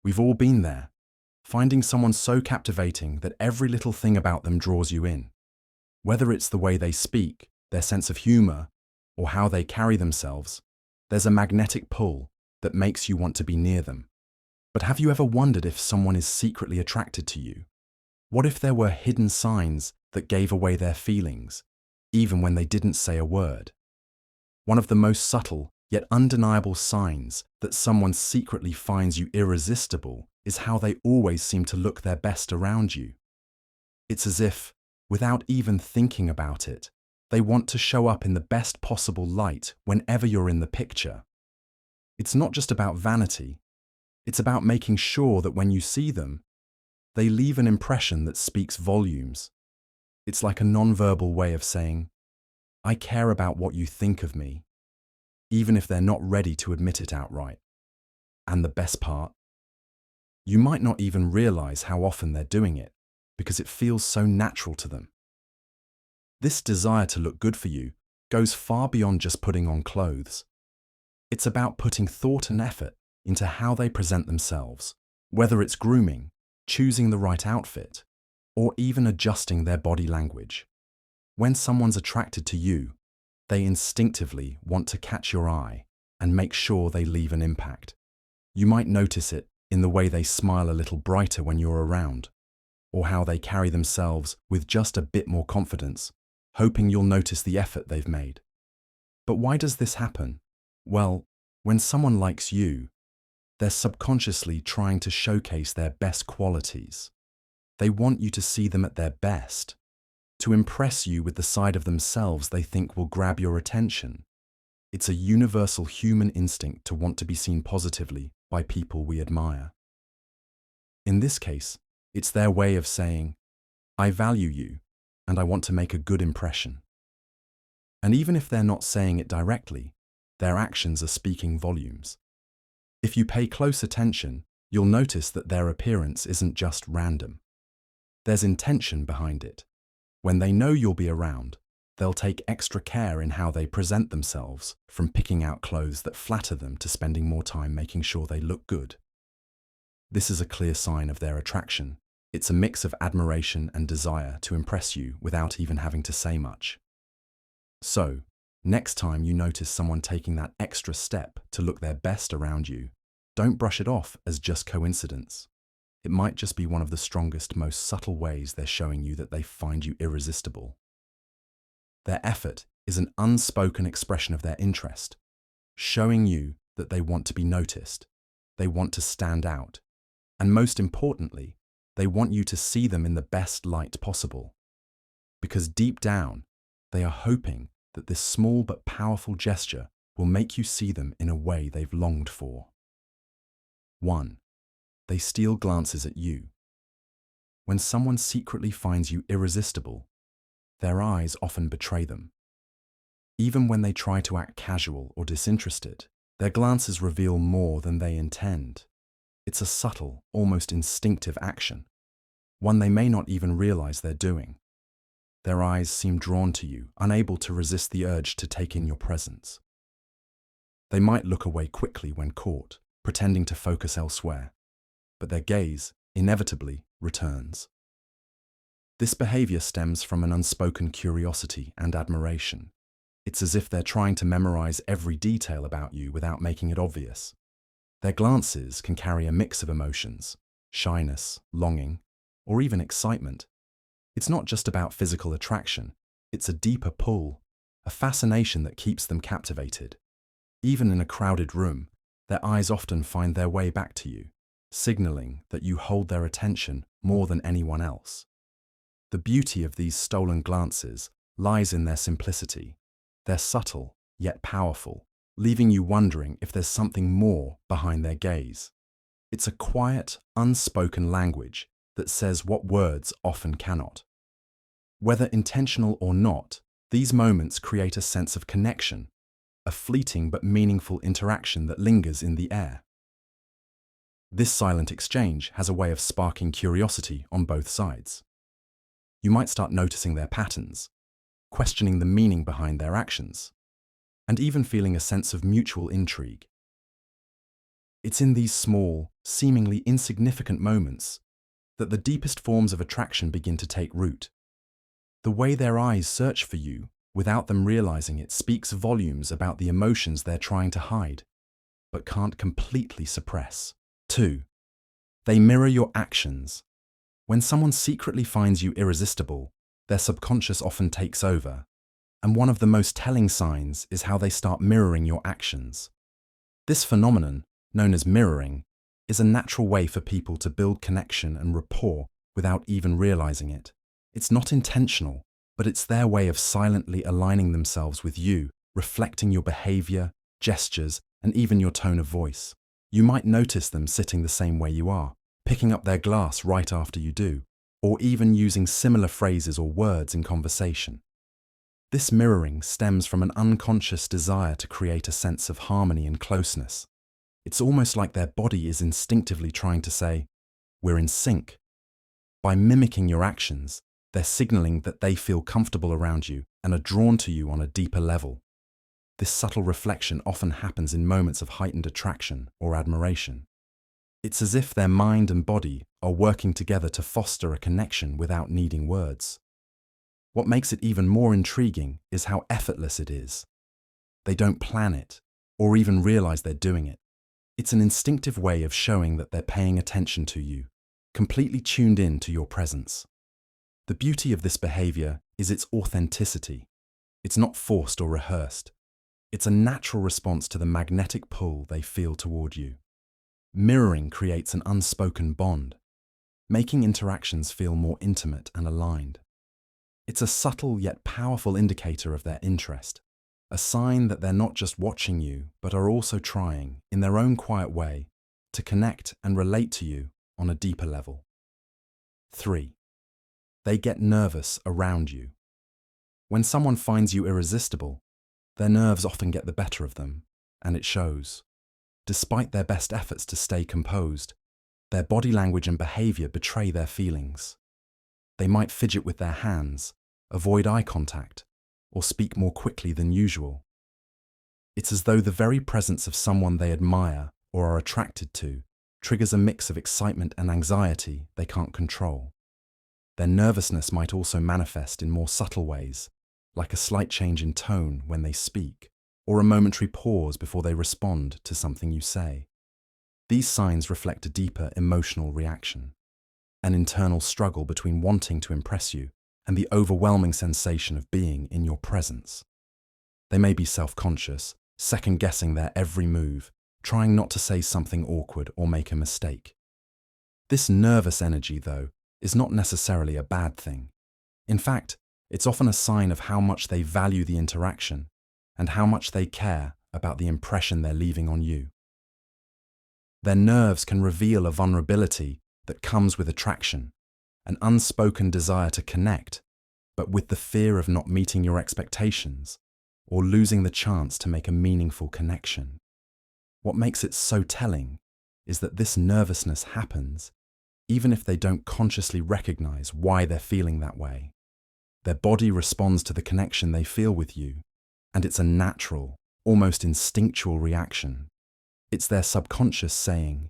We've all been there, finding someone so captivating that every little thing about them draws you in. Whether it's the way they speak, their sense of humor, or how they carry themselves, there's a magnetic pull that makes you want to be near them. But have you ever wondered if someone is secretly attracted to you? What if there were hidden signs that gave away their feelings, even when they didn't say a word? One of the most subtle yet undeniable signs that someone secretly finds you irresistible is how they always seem to look their best around you. It's as if, without even thinking about it, they want to show up in the best possible light whenever you're in the picture. It's not just about vanity, it's about making sure that when you see them, they leave an impression that speaks volumes. It's like a nonverbal way of saying, I care about what you think of me, even if they're not ready to admit it outright. And the best part? You might not even realize how often they're doing it, because it feels so natural to them. This desire to look good for you goes far beyond just putting on clothes. It's about putting thought and effort into how they present themselves, whether it's grooming, choosing the right outfit, or even adjusting their body language. When someone's attracted to you, they instinctively want to catch your eye and make sure they leave an impact. You might notice it in the way they smile a little brighter when you're around, or how they carry themselves with just a bit more confidence, hoping you'll notice the effort they've made. But why does this happen? Well, when someone likes you, they're subconsciously trying to showcase their best qualities. They want you to see them at their best, to impress you with the side of themselves they think will grab your attention. It's a universal human instinct to want to be seen positively by people we admire. In this case, it's their way of saying, I value you, and I want to make a good impression. And even if they're not saying it directly, their actions are speaking volumes. If you pay close attention, you'll notice that their appearance isn't just random. There's intention behind it. When they know you'll be around, they'll take extra care in how they present themselves, from picking out clothes that flatter them to spending more time making sure they look good. This is a clear sign of their attraction. It's a mix of admiration and desire to impress you without even having to say much. So, next time you notice someone taking that extra step to look their best around you, don't brush it off as just coincidence. It might just be one of the strongest, most subtle ways they're showing you that they find you irresistible. Their effort is an unspoken expression of their interest, showing you that they want to be noticed, they want to stand out, and most importantly, they want you to see them in the best light possible. Because deep down, they are hoping that this small but powerful gesture will make you see them in a way they've longed for. 1. They steal glances at you. When someone secretly finds you irresistible, their eyes often betray them. Even when they try to act casual or disinterested, their glances reveal more than they intend. It's a subtle, almost instinctive action, one they may not even realize they're doing. Their eyes seem drawn to you, unable to resist the urge to take in your presence. They might look away quickly when caught, pretending to focus elsewhere, but their gaze inevitably returns. This behavior stems from an unspoken curiosity and admiration. It's as if they're trying to memorize every detail about you without making it obvious. Their glances can carry a mix of emotions, shyness, longing, or even excitement. It's not just about physical attraction, it's a deeper pull, a fascination that keeps them captivated. Even in a crowded room, their eyes often find their way back to you, signaling that you hold their attention more than anyone else. The beauty of these stolen glances lies in their simplicity. They're subtle, yet powerful, leaving you wondering if there's something more behind their gaze. It's a quiet, unspoken language that says what words often cannot. Whether intentional or not, these moments create a sense of connection, a fleeting but meaningful interaction that lingers in the air. This silent exchange has a way of sparking curiosity on both sides. You might start noticing their patterns, questioning the meaning behind their actions, and even feeling a sense of mutual intrigue. It's in these small, seemingly insignificant moments that the deepest forms of attraction begin to take root. The way their eyes search for you without them realizing it speaks volumes about the emotions they're trying to hide, but can't completely suppress. 2. They mirror your actions. When someone secretly finds you irresistible, their subconscious often takes over, and one of the most telling signs is how they start mirroring your actions. This phenomenon, known as mirroring, is a natural way for people to build connection and rapport without even realizing it. It's not intentional, but it's their way of silently aligning themselves with you, reflecting your behavior, gestures, and even your tone of voice. You might notice them sitting the same way you are, picking up their glass right after you do, or even using similar phrases or words in conversation. This mirroring stems from an unconscious desire to create a sense of harmony and closeness. It's almost like their body is instinctively trying to say, "We're in sync." By mimicking your actions, they're signaling that they feel comfortable around you and are drawn to you on a deeper level. This subtle reflection often happens in moments of heightened attraction or admiration. It's as if their mind and body are working together to foster a connection without needing words. What makes it even more intriguing is how effortless it is. They don't plan it or even realize they're doing it. It's an instinctive way of showing that they're paying attention to you, completely tuned in to your presence. The beauty of this behavior is its authenticity. It's not forced or rehearsed. It's a natural response to the magnetic pull they feel toward you. Mirroring creates an unspoken bond, making interactions feel more intimate and aligned. It's a subtle yet powerful indicator of their interest, a sign that they're not just watching you, but are also trying, in their own quiet way, to connect and relate to you on a deeper level. 3. They get nervous around you. When someone finds you irresistible, their nerves often get the better of them, and it shows. Despite their best efforts to stay composed, their body language and behavior betray their feelings. They might fidget with their hands, avoid eye contact, or speak more quickly than usual. It's as though the very presence of someone they admire or are attracted to triggers a mix of excitement and anxiety they can't control. Their nervousness might also manifest in more subtle ways, like a slight change in tone when they speak, or a momentary pause before they respond to something you say. These signs reflect a deeper emotional reaction, an internal struggle between wanting to impress you and the overwhelming sensation of being in your presence. They may be self-conscious, second-guessing their every move, trying not to say something awkward or make a mistake. This nervous energy, though, is not necessarily a bad thing. In fact, it's often a sign of how much they value the interaction and how much they care about the impression they're leaving on you. Their nerves can reveal a vulnerability that comes with attraction, an unspoken desire to connect, but with the fear of not meeting your expectations or losing the chance to make a meaningful connection. What makes it so telling is that this nervousness happens even if they don't consciously recognize why they're feeling that way. Their body responds to the connection they feel with you, and it's a natural, almost instinctual reaction. It's their subconscious saying,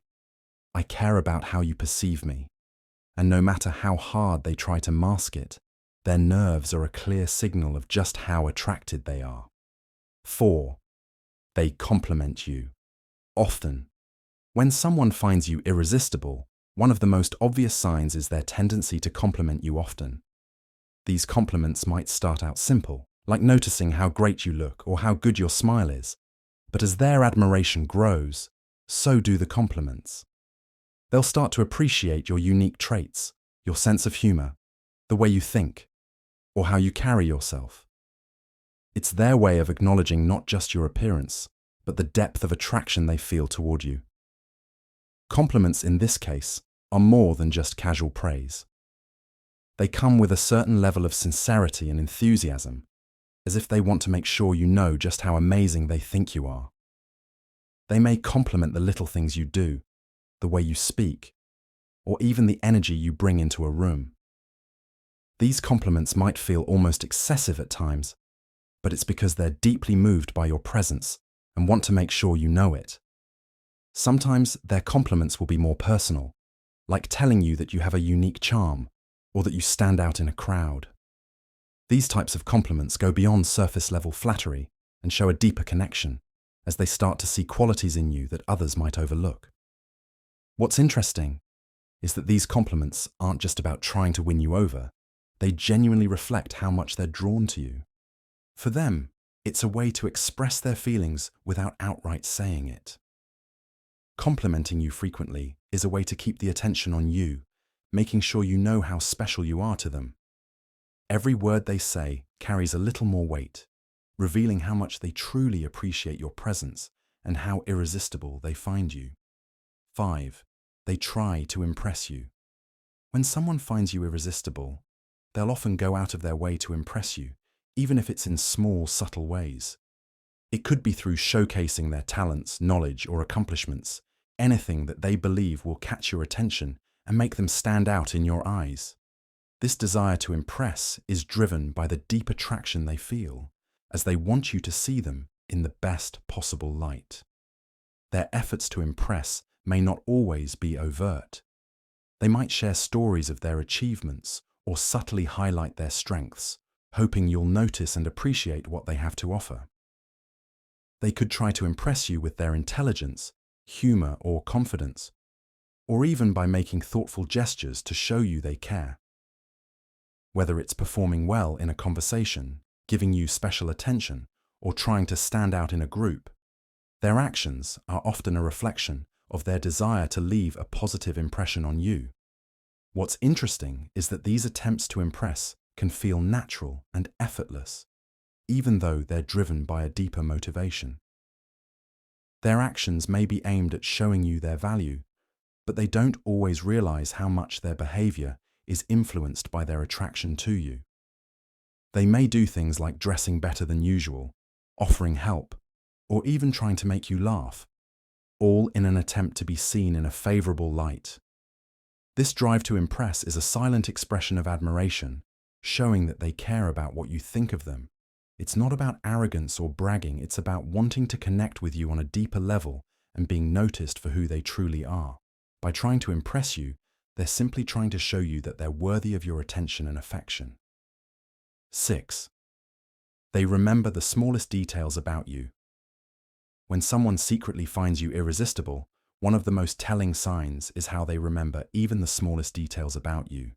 "I care about how you perceive me," and no matter how hard they try to mask it, their nerves are a clear signal of just how attracted they are. 4. They compliment you. Often, when someone finds you irresistible, one of the most obvious signs is their tendency to compliment you often. These compliments might start out simple, like noticing how great you look or how good your smile is, but as their admiration grows, so do the compliments. They'll start to appreciate your unique traits, your sense of humor, the way you think, or how you carry yourself. It's their way of acknowledging not just your appearance, but the depth of attraction they feel toward you. Compliments in this case are more than just casual praise. They come with a certain level of sincerity and enthusiasm, as if they want to make sure you know just how amazing they think you are. They may compliment the little things you do, the way you speak, or even the energy you bring into a room. These compliments might feel almost excessive at times, but it's because they're deeply moved by your presence and want to make sure you know it. Sometimes their compliments will be more personal, like telling you that you have a unique charm or that you stand out in a crowd. These types of compliments go beyond surface-level flattery and show a deeper connection, as they start to see qualities in you that others might overlook. What's interesting is that these compliments aren't just about trying to win you over, they genuinely reflect how much they're drawn to you. For them, it's a way to express their feelings without outright saying it. Complimenting you frequently is a way to keep the attention on you, making sure you know how special you are to them. Every word they say carries a little more weight, revealing how much they truly appreciate your presence and how irresistible they find you. 5. They try to impress you. When someone finds you irresistible, they'll often go out of their way to impress you, even if it's in small, subtle ways. It could be through showcasing their talents, knowledge, or accomplishments, anything that they believe will catch your attention and make them stand out in your eyes. This desire to impress is driven by the deep attraction they feel, as they want you to see them in the best possible light. Their efforts to impress may not always be overt. They might share stories of their achievements or subtly highlight their strengths, hoping you'll notice and appreciate what they have to offer. They could try to impress you with their intelligence, humor, or confidence, or even by making thoughtful gestures to show you they care. Whether it's performing well in a conversation, giving you special attention, or trying to stand out in a group, their actions are often a reflection of their desire to leave a positive impression on you. What's interesting is that these attempts to impress can feel natural and effortless, even though they're driven by a deeper motivation. Their actions may be aimed at showing you their value, but they don't always realize how much their behavior is influenced by their attraction to you. They may do things like dressing better than usual, offering help, or even trying to make you laugh, all in an attempt to be seen in a favorable light. This drive to impress is a silent expression of admiration, showing that they care about what you think of them. It's not about arrogance or bragging, it's about wanting to connect with you on a deeper level and being noticed for who they truly are. By trying to impress you, they're simply trying to show you that they're worthy of your attention and affection. 6. They remember the smallest details about you. When someone secretly finds you irresistible, one of the most telling signs is how they remember even the smallest details about you.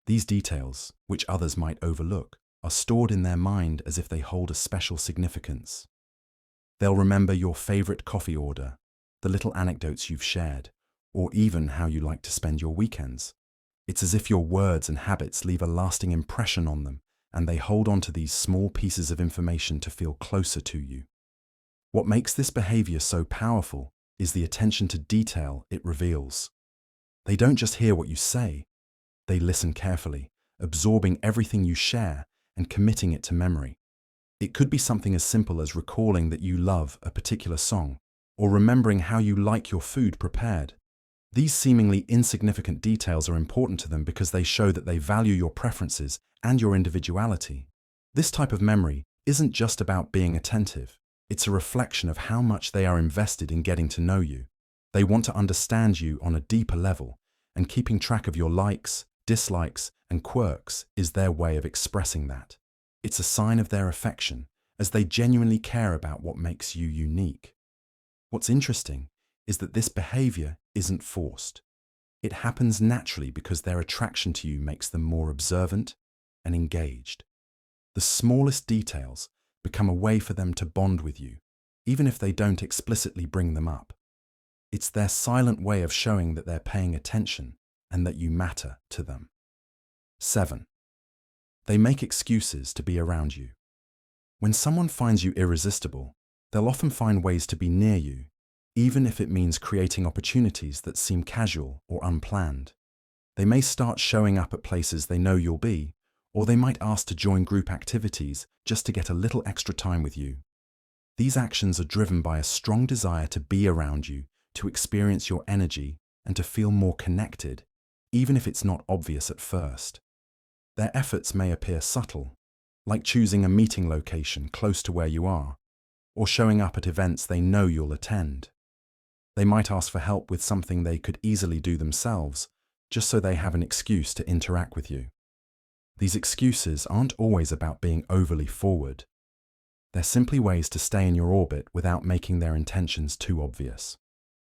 These details, which others might overlook, are stored in their mind as if they hold a special significance. They'll remember your favorite coffee order, the little anecdotes you've shared, or even how you like to spend your weekends. It's as if your words and habits leave a lasting impression on them, and they hold on to these small pieces of information to feel closer to you. What makes this behavior so powerful is the attention to detail it reveals. They don't just hear what you say, they listen carefully, absorbing everything you share and committing it to memory. It could be something as simple as recalling that you love a particular song, or remembering how you like your food prepared. These seemingly insignificant details are important to them because they show that they value your preferences and your individuality. This type of memory isn't just about being attentive. It's a reflection of how much they are invested in getting to know you. They want to understand you on a deeper level, and keeping track of your likes, dislikes, and quirks is their way of expressing that. It's a sign of their affection, as they genuinely care about what makes you unique. What's interesting is that this behavior isn't forced. It happens naturally because their attraction to you makes them more observant and engaged. The smallest details become a way for them to bond with you, even if they don't explicitly bring them up. It's their silent way of showing that they're paying attention and that you matter to them. 7. They make excuses to be around you. When someone finds you irresistible, they'll often find ways to be near you, even if it means creating opportunities that seem casual or unplanned. They may start showing up at places they know you'll be, or they might ask to join group activities just to get a little extra time with you. These actions are driven by a strong desire to be around you, to experience your energy, and to feel more connected, even if it's not obvious at first. Their efforts may appear subtle, like choosing a meeting location close to where you are, or showing up at events they know you'll attend. They might ask for help with something they could easily do themselves, just so they have an excuse to interact with you. These excuses aren't always about being overly forward. They're simply ways to stay in your orbit without making their intentions too obvious.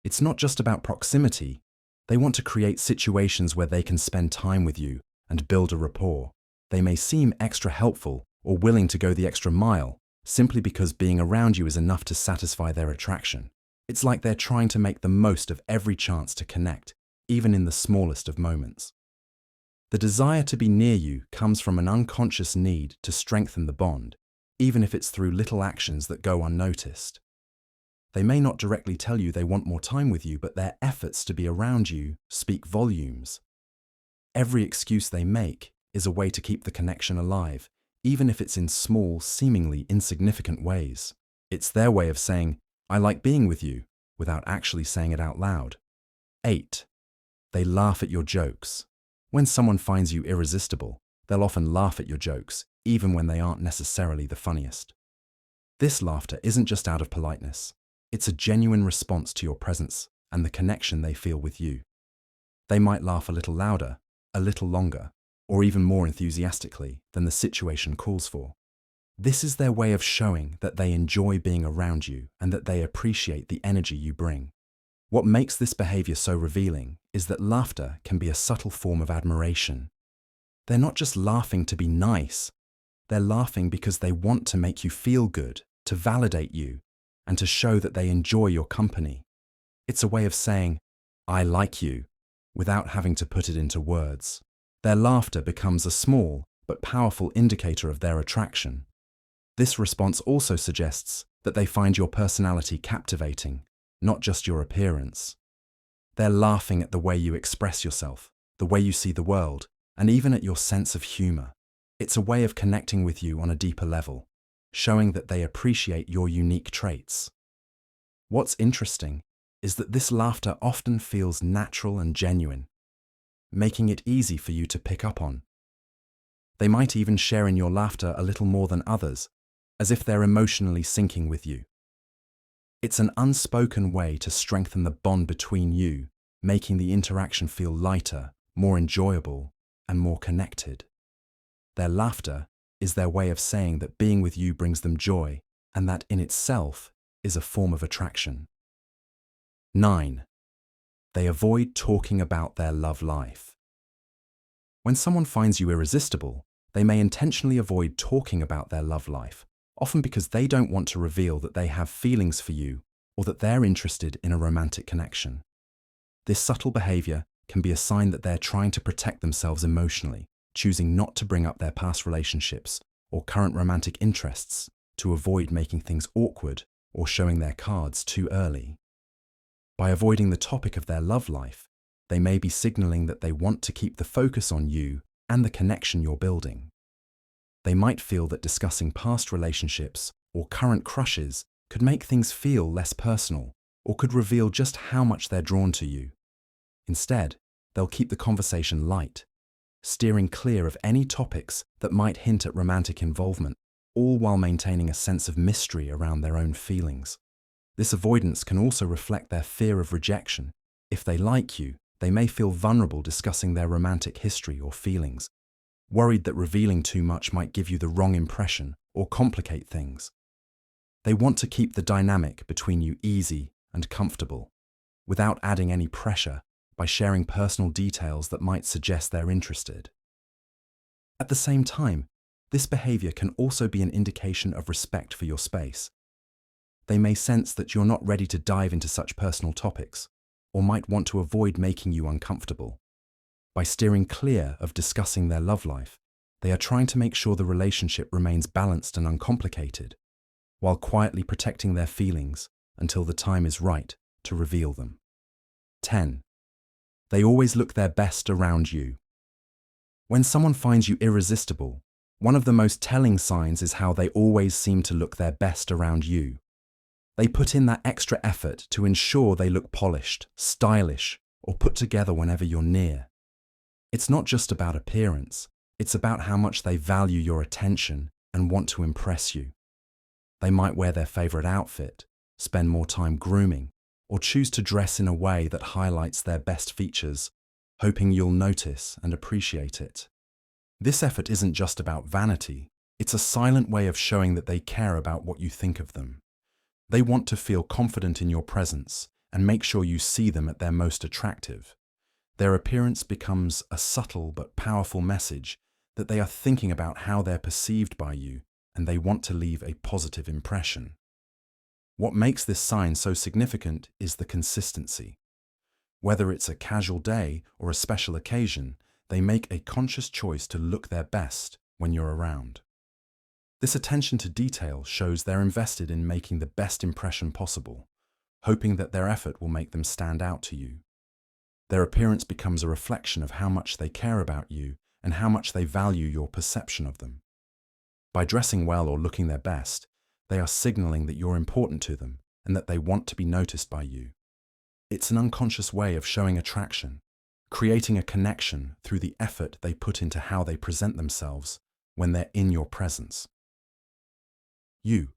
It's not just about proximity. They want to create situations where they can spend time with you and build a rapport. They may seem extra helpful or willing to go the extra mile simply because being around you is enough to satisfy their attraction. It's like they're trying to make the most of every chance to connect, even in the smallest of moments. The desire to be near you comes from an unconscious need to strengthen the bond, even if it's through little actions that go unnoticed. They may not directly tell you they want more time with you, but their efforts to be around you speak volumes. Every excuse they make is a way to keep the connection alive, even if it's in small, seemingly insignificant ways. It's their way of saying, "I like being with you," without actually saying it out loud. 8. They laugh at your jokes. When someone finds you irresistible, they'll often laugh at your jokes, even when they aren't necessarily the funniest. This laughter isn't just out of politeness. It's a genuine response to your presence and the connection they feel with you. They might laugh a little louder, a little longer, or even more enthusiastically than the situation calls for. This is their way of showing that they enjoy being around you and that they appreciate the energy you bring. What makes this behavior so revealing is that laughter can be a subtle form of admiration. They're not just laughing to be nice. They're laughing because they want to make you feel good, to validate you, and to show that they enjoy your company. It's a way of saying, "I like you," without having to put it into words. Their laughter becomes a small but powerful indicator of their attraction. This response also suggests that they find your personality captivating, not just your appearance. They're laughing at the way you express yourself, the way you see the world, and even at your sense of humor. It's a way of connecting with you on a deeper level, showing that they appreciate your unique traits. What's interesting is that this laughter often feels natural and genuine, making it easy for you to pick up on. They might even share in your laughter a little more than others, as if they're emotionally syncing with you. It's an unspoken way to strengthen the bond between you, making the interaction feel lighter, more enjoyable, and more connected. Their laughter is their way of saying that being with you brings them joy, and that in itself is a form of attraction. 9. They avoid talking about their love life. When someone finds you irresistible, they may intentionally avoid talking about their love life, often because they don't want to reveal that they have feelings for you or that they're interested in a romantic connection. This subtle behavior can be a sign that they're trying to protect themselves emotionally, choosing not to bring up their past relationships or current romantic interests to avoid making things awkward or showing their cards too early. By avoiding the topic of their love life, they may be signaling that they want to keep the focus on you and the connection you're building. They might feel that discussing past relationships or current crushes could make things feel less personal or could reveal just how much they're drawn to you. Instead, they'll keep the conversation light, steering clear of any topics that might hint at romantic involvement, all while maintaining a sense of mystery around their own feelings. This avoidance can also reflect their fear of rejection. If they like you, they may feel vulnerable discussing their romantic history or feelings, worried that revealing too much might give you the wrong impression or complicate things. They want to keep the dynamic between you easy and comfortable, without adding any pressure by sharing personal details that might suggest they're interested. At the same time, this behavior can also be an indication of respect for your space. They may sense that you're not ready to dive into such personal topics, or might want to avoid making you uncomfortable. By steering clear of discussing their love life, they are trying to make sure the relationship remains balanced and uncomplicated, while quietly protecting their feelings until the time is right to reveal them. 10. They always look their best around you. When someone finds you irresistible, one of the most telling signs is how they always seem to look their best around you. They put in that extra effort to ensure they look polished, stylish, or put together whenever you're near. It's not just about appearance, it's about how much they value your attention and want to impress you. They might wear their favorite outfit, spend more time grooming, or choose to dress in a way that highlights their best features, hoping you'll notice and appreciate it. This effort isn't just about vanity, it's a silent way of showing that they care about what you think of them. They want to feel confident in your presence and make sure you see them at their most attractive. Their appearance becomes a subtle but powerful message that they are thinking about how they're perceived by you and they want to leave a positive impression. What makes this sign so significant is the consistency. Whether it's a casual day or a special occasion, they make a conscious choice to look their best when you're around. This attention to detail shows they're invested in making the best impression possible, hoping that their effort will make them stand out to you. Their appearance becomes a reflection of how much they care about you and how much they value your perception of them. By dressing well or looking their best, they are signaling that you're important to them and that they want to be noticed by you. It's an unconscious way of showing attraction, creating a connection through the effort they put into how they present themselves when they're in your presence. You,